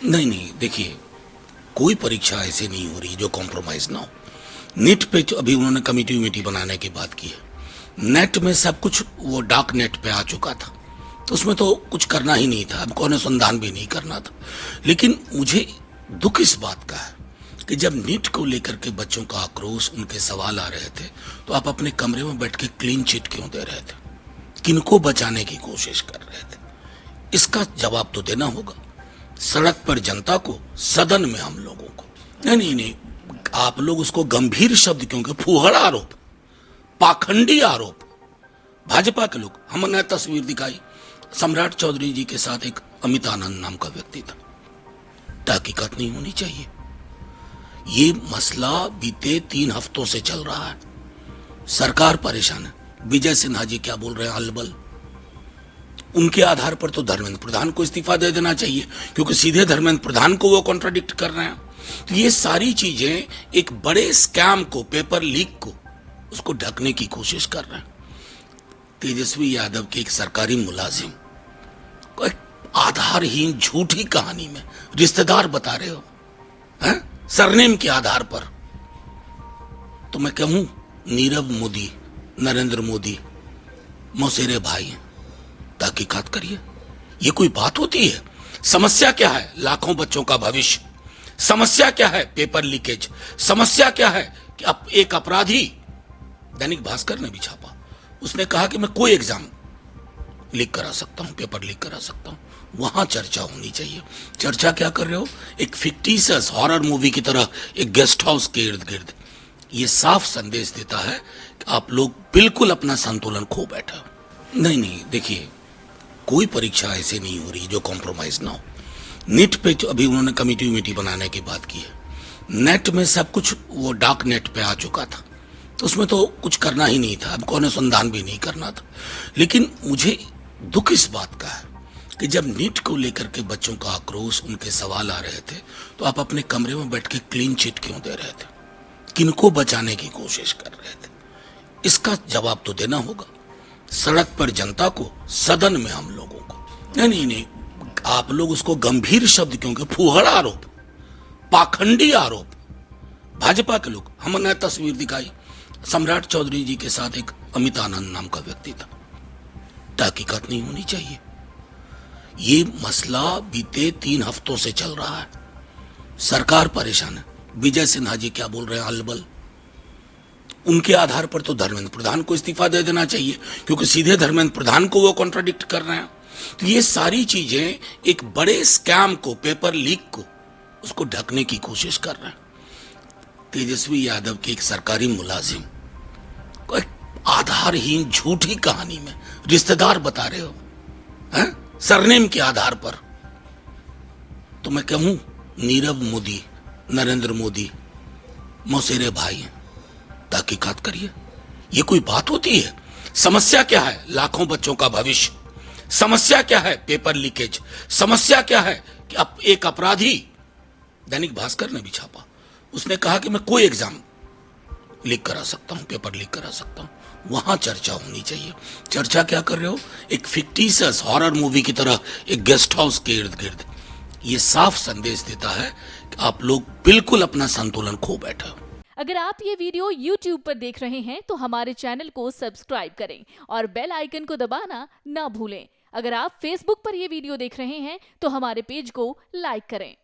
नहीं नहीं, देखिए, कोई परीक्षा ऐसे नहीं हो रही जो कॉम्प्रोमाइज ना हो। नेट पे तो अभी उन्होंने कमिटी वमिटी बनाने की बात की है। नेट में सब कुछ वो डार्क नेट पे आ चुका था, तो उसमें तो कुछ करना ही नहीं था, हमको अनुसंधान भी नहीं करना था। लेकिन मुझे दुख इस बात का है कि जब नीट को लेकर के बच्चों का आक्रोश, उनके सवाल आ रहे थे, तो आप अपने कमरे में बैठ के क्लीन चिट क्यों दे रहे थे? किनको बचाने की कोशिश कर रहे थे? इसका जवाब तो देना होगा। सड़क पर जनता को, सदन में हम लोगों को। नहीं नहीं नहीं, आप लोग उसको गंभीर शब्द क्योंकि फूहड़ आरोप, पाखंडी आरोप। भाजपा के लोग, हमने तस्वीर दिखाई, सम्राट चौधरी जी के साथ एक अमित आनंद नाम का व्यक्ति था। तहकीकात नहीं होनी चाहिए? ये मसला बीते 3 हफ्तों से चल रहा है, सरकार परेशान है। विजय सिन्हा जी क्या बोल रहे हैं? अलबल। उनके आधार पर तो धर्मेंद्र प्रधान को इस्तीफा दे देना चाहिए, क्योंकि सीधे धर्मेंद्र प्रधान को वो कॉन्ट्राडिक्ट कर रहे हैं। तो ये सारी चीजें एक बड़े स्कैम को, पेपर लीक को, उसको ढकने की कोशिश कर रहे हैं। तेजस्वी यादव के एक सरकारी मुलाजिम को एक आधारहीन झूठी कहानी में रिश्तेदार बता रहे हो, हैं? सरनेम के आधार पर। तो मैं कहूं, नीरव मोदी, नरेंद्र मोदी मौसेरे भाई हैं, तहकीकात करिए। ये कोई बात होती है? समस्या क्या है? लाखों बच्चों का भविष्य। समस्या क्या है? Paper leakage. समस्या क्या है कि अब एक अपराधी, दैनिक भास्कर ने भी छापा, उसने कहा कि मैं कोई एग्जाम लीक करा सकता हूं, पेपर लीक करा सकता हूं। वहां चर्चा होनी चाहिए। चर्चा क्या कर रहे हो? एक फिक्टिशियस हॉरर मूवी की तरह एक गेस्ट हाउस के इर्द गिर्द। ये साफ संदेश देता है कि आप लोग बिल्कुल अपना संतुलन खो बैठे हो। नहीं नहीं, देखिए, कोई परीक्षा ऐसे नहीं हो रही जो कॉम्प्रोमाइज ना हो। नेट पे तो अभी उन्होंने कमिटी वमिटी बनाने की बात की है। नेट में सब कुछ वो डार्क नेट पे आ चुका था, तो उसमें तो कुछ करना ही नहीं था, हमको अनुसंधान भी नहीं करना था। लेकिन मुझे दुख इस बात का है कि जब नीट को लेकर के बच्चों का आक्रोश, उनके सवाल आ रहे थे, तो आप अपने कमरे में बैठ के क्लीन चिट क्यों दे रहे थे? किनको बचाने की कोशिश कर रहे थे? इसका जवाब तो देना होगा। सड़क पर जनता को, सदन में हम लोगों को। नहीं नहीं नहीं, आप लोग उसको गंभीर शब्द क्योंकि फूहड़ आरोप, पाखंडी आरोप। भाजपा के लोग, हमने तस्वीर दिखाई, सम्राट चौधरी जी के साथ एक अमित आनंद नाम का व्यक्ति था। तहकीकात नहीं होनी चाहिए? ये मसला बीते 3 हफ्तों से चल रहा है, सरकार परेशान है। विजय सिन्हा जी क्या बोल रहे हैं? अलबल। उनके आधार पर तो धर्मेंद्र प्रधान को इस्तीफा दे देना चाहिए, क्योंकि सीधे धर्मेंद्र प्रधान को वो कॉन्ट्राडिक्ट कर रहे हैं। तो ये सारी चीजें एक बड़े स्कैम को, पेपर लीक को, उसको ढकने की कोशिश कर रहे हैं। तेजस्वी यादव के एक सरकारी मुलाजिम को एक आधारहीन झूठी कहानी में रिश्तेदार बता रहे हो, हैं? सरनेम के आधार पर। तो मैं कहूं, नीरव मोदी, नरेंद्र मोदी मौसेरे भाई हैं, तहकीकात करिए। ये कोई बात होती है? समस्या क्या है? लाखों बच्चों का भविष्य। समस्या क्या है? Paper leakage. समस्या क्या है कि अब एक अपराधी, दैनिक भास्कर ने भी छापा, उसने कहा कि मैं कोई एग्जाम लीक करा सकता हूं, पेपर लीक करा सकता हूं। वहां चर्चा होनी चाहिए। चर्चा क्या कर रहे हो? एक फिक्टिशियस हॉरर मूवी की तरह एक गेस्ट हाउस के इर्द गिर्द। ये साफ संदेश देता है कि आप लोग बिल्कुल अपना संतुलन खो बैठे हो। अगर आप ये वीडियो YouTube पर देख रहे हैं तो हमारे चैनल को सब्सक्राइब करें और बेल आइकन को दबाना ना भूलें। अगर आप Facebook पर ये वीडियो देख रहे हैं तो हमारे पेज को लाइक करें।